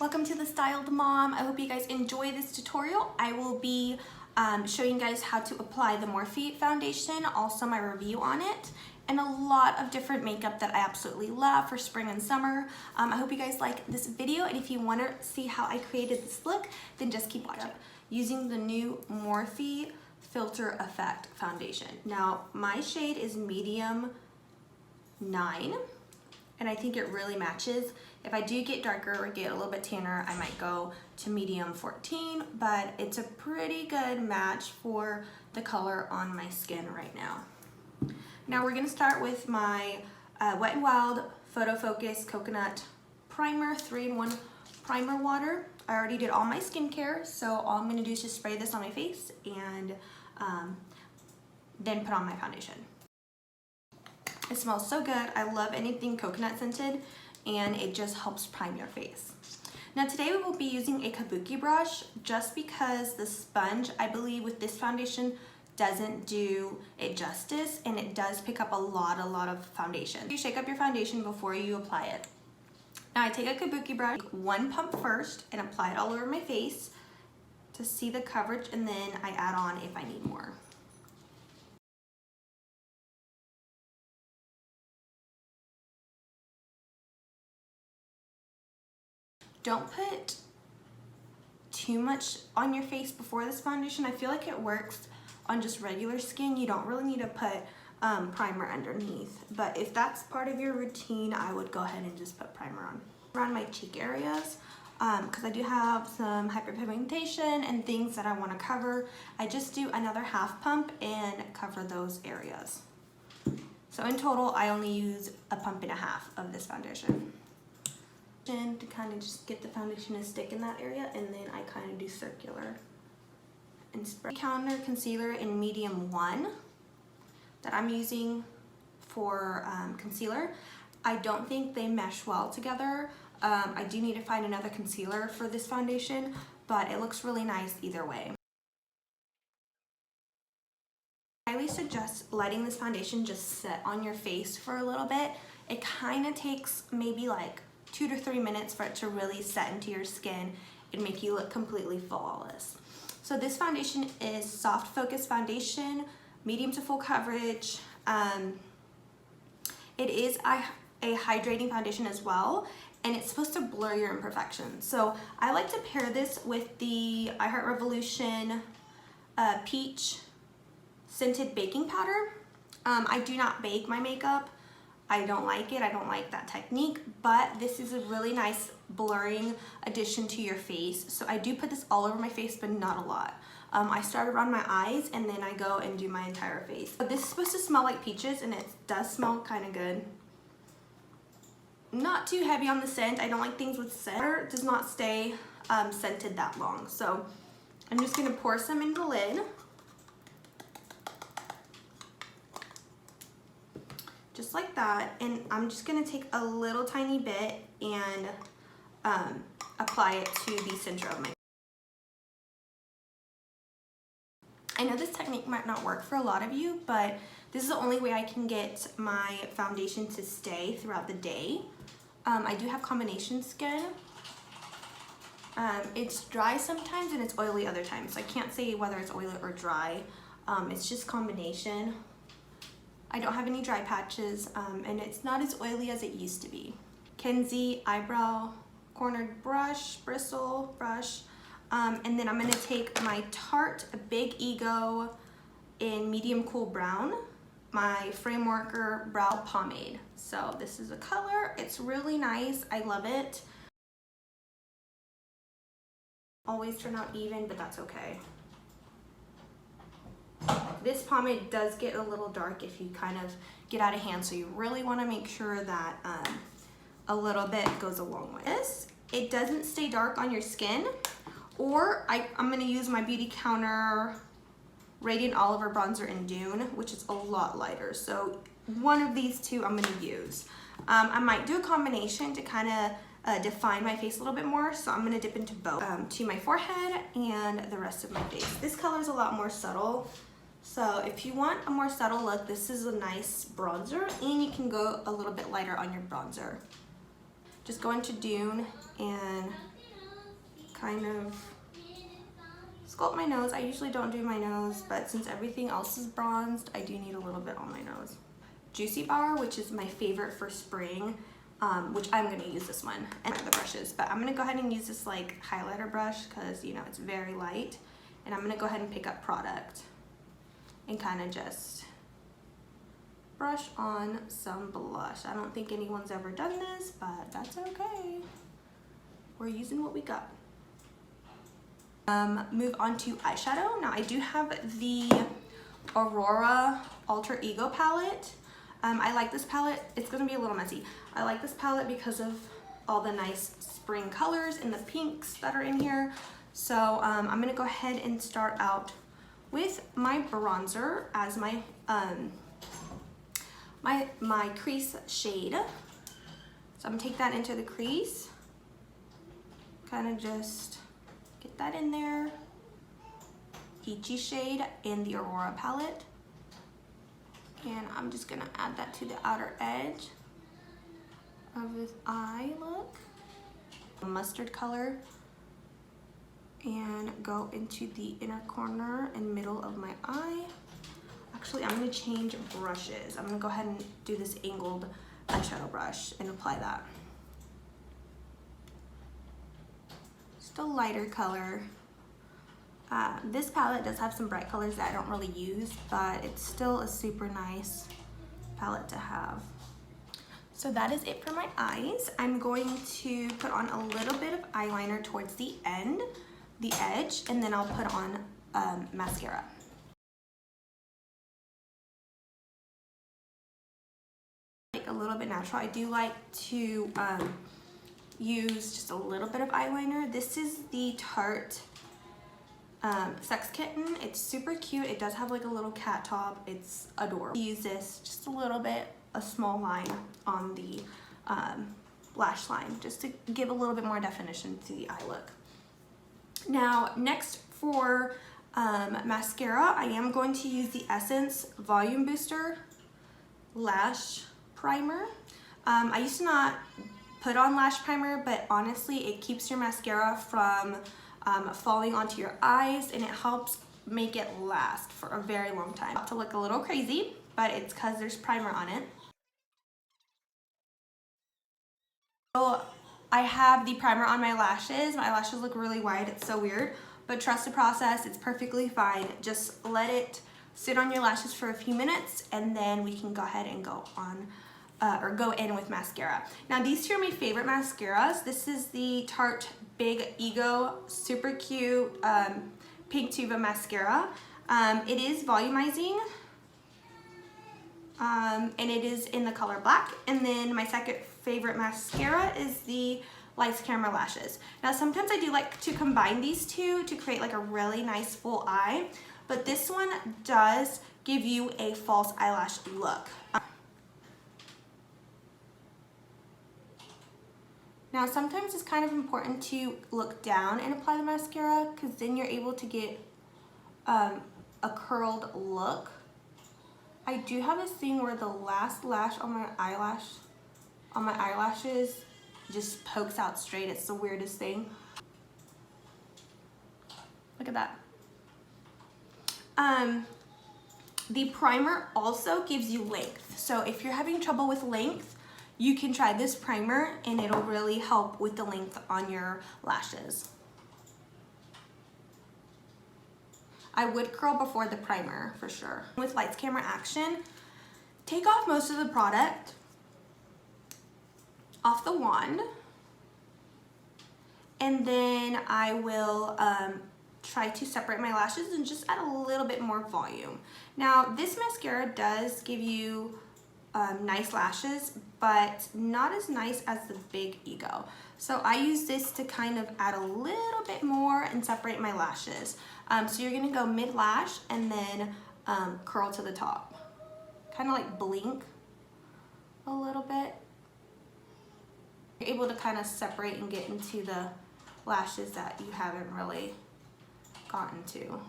Welcome to the Styled Mom. I hope you guys enjoy this tutorial. I will be showing you guys how to apply the Morphe foundation, also my review on it, and a lot of different makeup that I absolutely love for spring and summer. I hope you guys like this video, and if you want to see how I created this look, then just keep watching. Using the new Morphe Filter Effect foundation. Now, my shade is medium 9. And I think it really matches. If I do get darker or get a little bit tanner, I might go to medium 14, but it's a pretty good match for the color on my skin right now. Now we're gonna start with my Wet n Wild Photo Focus Coconut Primer, 3-in-1 primer water. I already did all my skincare, so all I'm gonna do is just spray this on my face and then put on my foundation. It smells so good. I love anything coconut scented, and it just helps prime your face. Now today we will be using a kabuki brush just because the sponge, I believe with this foundation, doesn't do it justice, and it does pick up a lot of foundation. You shake up your foundation before you apply it. Now I take a kabuki brush, one pump first, and apply it all over my face to see the coverage, and then I add on if I need more. Don't put too much on your face before this foundation. I feel like it works on just regular skin. You don't really need to put primer underneath. But if that's part of your routine, I would go ahead and just put primer on. Around my cheek areas, because I do have some hyperpigmentation and things that I want to cover, I just do another half pump and cover those areas. So in total, I only use a pump and a half of this foundation. To kind of just get the foundation to stick in that area, and then I kind of do circular and spray. Counter concealer in medium 1 that I'm using for concealer. I don't think they mesh well together. I do need to find another concealer for this foundation, but it looks really nice either way. I highly suggest letting this foundation just sit on your face for a little bit. It kind of takes maybe like 2 to 3 minutes for it to really set into your skin and make you look completely flawless. So this foundation is Soft Focus Foundation, medium to full coverage. It is a hydrating foundation as well, and it's supposed to blur your imperfections. So I like to pair this with the I Heart Revolution Peach Scented Baking Powder. I do not bake my makeup. I don't like it. I don't like that technique, but this is a really nice blurring addition to your face. So I do put this all over my face, but not a lot. I start around my eyes, and then I go and do my entire face. But this is supposed to smell like peaches, and it does smell kind of good. Not too heavy on the scent. I don't like things with scent. It does not stay scented that long. So I'm just gonna pour some in the lid. Just like that, and I'm just gonna take a little tiny bit and apply it to the center of my. I know this technique might not work for a lot of you, but this is the only way I can get my foundation to stay throughout the day. I do have combination skin. It's dry sometimes and it's oily other times. I can't say whether it's oily or dry. It's just combination. I don't have any dry patches, and it's not as oily as it used to be. Kenzie Eyebrow Cornered Brush, Bristle Brush, and then I'm gonna take my Tarte Big Ego in Medium Cool Brown, my Frame Worker Brow Pomade. So this is a color, it's really nice, I love it. Always turn out even, but that's okay. This pomade does get a little dark if you kind of get out of hand, so you really want to make sure that a little bit goes a long way. This, it doesn't stay dark on your skin, or I'm going to use my Beauty Counter Radiant Olive Bronzer in Dune, which is a lot lighter. So one of these two I'm going to use. I might do a combination to kind of define my face a little bit more, so I'm going to dip into both to my forehead and the rest of my face. This color is a lot more subtle. So if you want a more subtle look, this is a nice bronzer, and you can go a little bit lighter on your bronzer. Just go into Dune and kind of sculpt my nose. I usually don't do my nose, but since everything else is bronzed, I do need a little bit on my nose. Juicy Bar, which is my favorite for spring, which I'm gonna use this one and other brushes, but I'm gonna go ahead and use this like highlighter brush because you know it's very light, and I'm gonna go ahead and pick up product and kind of just brush on some blush. I don't think anyone's ever done this, but that's okay. We're using what we got. Move on to eyeshadow. Now I do have the Aurora Alter Ego palette. I like this palette. It's gonna be a little messy. I like this palette because of all the nice spring colors and the pinks that are in here. So I'm gonna go ahead and start out with my bronzer as my my crease shade. So I'm gonna take that into the crease, kind of just get that in there. Peachy shade in the Aurora palette. And I'm just gonna add that to the outer edge of this eye look. Mustard color. And go into the inner corner and middle of my eye. Actually, I'm gonna change brushes. I'm gonna go ahead and do this angled eyeshadow brush and apply that. Just a lighter color. This palette does have some bright colors that I don't really use, but it's still a super nice palette to have. So that is it for my eyes. I'm going to put on a little bit of eyeliner towards the end, the edge, and then I'll put on mascara. A little bit natural. I do like to use just a little bit of eyeliner. This is the Tarte Sex Kitten. It's super cute. It does have like a little cat top. It's adorable. Use this just a little bit, a small line on the lash line, just to give a little bit more definition to the eye look. Now, next for mascara, I am going to use the Essence Volume Booster Lash Primer. I used to not put on lash primer, but honestly, it keeps your mascara from falling onto your eyes, and it helps make it last for a very long time. To look a little crazy, but it's because there's primer on it. So I have the primer on my lashes. My lashes look really wide. It's so weird, but trust the process. It's perfectly fine. Just let it sit on your lashes for a few minutes, and then we can go ahead and go on or go in with mascara. Now these two are my favorite mascaras. This is the Tarte Big Ego, super cute pink tuba mascara. It is volumizing, and it is in the color black. And then my second favorite mascara is the Lights Camera Lashes. Now sometimes I do like to combine these two to create like a really nice full eye, but this one does give you a false eyelash look. Now sometimes it's kind of important to look down and apply the mascara, because then you're able to get a curled look. I do have this thing where the last lash on my eyelashes just pokes out straight. It's the weirdest thing. Look at that. The primer also gives you length. So if you're having trouble with length, you can try this primer and it'll really help with the length on your lashes. I would curl before the primer for sure. With Lights Camera Action, take off most of the product off the wand, and then I will try to separate my lashes and just add a little bit more volume. Now this mascara does give you nice lashes, but not as nice as the Big Ego. So I use this to kind of add a little bit more and separate my lashes. So you're gonna go mid-lash and then curl to the top. Kind of like blink a little bit. You're able to kind of separate and get into the lashes that you haven't really gotten to.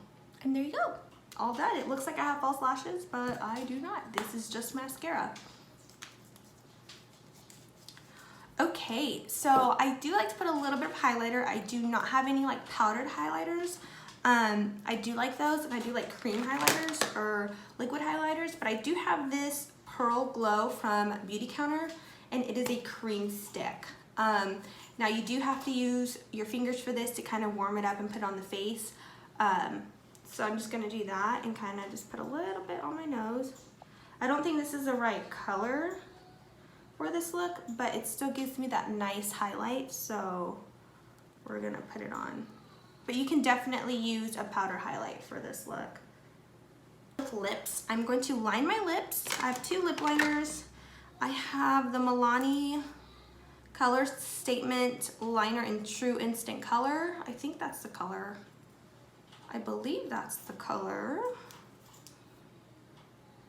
And there you go. All done. It looks like I have false lashes, but I do not. This is just mascara. Okay, so I do like to put a little bit of highlighter. I do not have any like powdered highlighters. I do like those, and I do like cream highlighters or liquid highlighters, but I do have this Pearl Glow from Beauty Counter, and it is a cream stick. Now you do have to use your fingers for this to kind of warm it up and put it on the face. So I'm just gonna do that and kind of just put a little bit on my nose. I don't think this is the right color for this look, but it still gives me that nice highlight, so we're gonna put it on. But you can definitely use a powder highlight for this look. With lips, I'm going to line my lips. I have 2 lip liners. I have the Milani Color Statement Liner in True Instant Color. I think that's the color. I believe that's the color.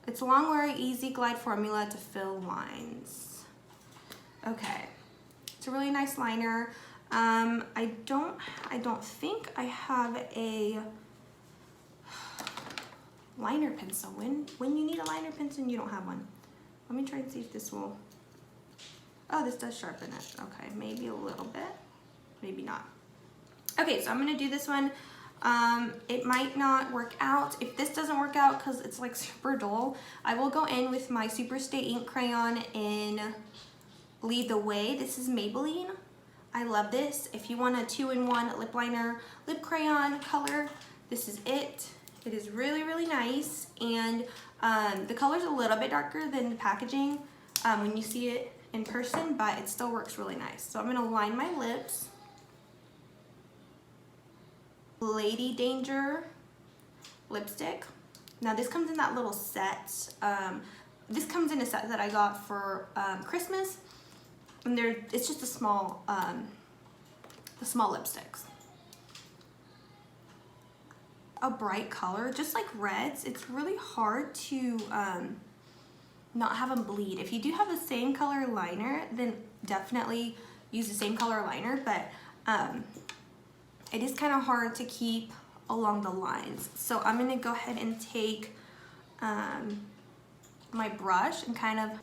It's Long Wear Easy Glide Formula to fill lines. Okay, it's a really nice liner. I don't think I have a liner pencil. When you need a liner pencil and you don't have one. Let me try and see if this will, oh, this does sharpen it. Okay, maybe a little bit, maybe not. Okay, so I'm gonna do this one. It might not work out. If this doesn't work out because it's like super dull, I will go in with my Superstay ink crayon in Lead the Way. This is Maybelline. I love this. If you want a 2-in-1 lip liner, lip crayon color, this is it. It is really, really nice. And the color's a little bit darker than the packaging when you see it in person, but it still works really nice. So I'm gonna line my lips. Lady Danger lipstick. Now this comes in that little set. This comes in a set that I got for Christmas. And it's just a small, the small lipsticks. A bright color, just like reds, it's really hard to not have them bleed. If you do have the same color liner, then definitely use the same color liner, but it is kind of hard to keep along the lines. So I'm gonna go ahead and take my brush and kind of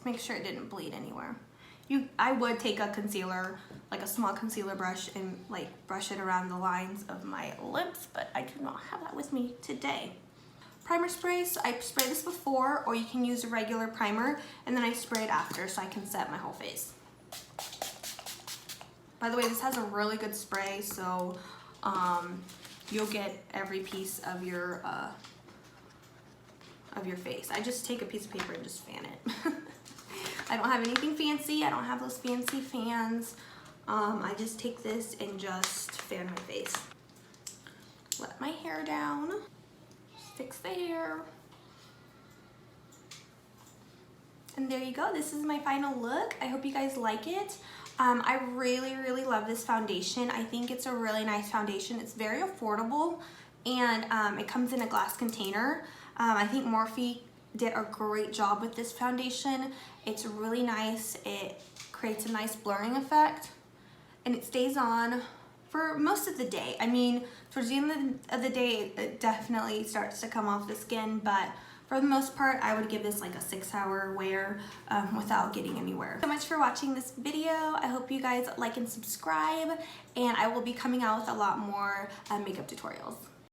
make sure it didn't bleed anywhere. I would take a concealer, like a small concealer brush, and like brush it around the lines of my lips, but I do not have that with me today. Primer spray, so I spray this before, or you can use a regular primer, and then I spray it after so I can set my whole face. By the way, this has a really good spray, so you'll get every piece of your face. I just take a piece of paper and just fan it. I don't have anything fancy. I don't have those fancy fans. I just take this and just fan my face. Let my hair down. Fix the hair. And there you go. This is my final look. I hope you guys like it. I really, really love this foundation. I think it's a really nice foundation. It's very affordable, and it comes in a glass container. I think Morphe did a great job with this foundation. It's really nice. It creates a nice blurring effect, and it stays on for most of the day. I mean, towards the end of the day, it definitely starts to come off the skin, but for the most part, I would give this like a 6-hour wear without getting anywhere. So much for watching this video. I hope you guys like and subscribe, and I will be coming out with a lot more makeup tutorials.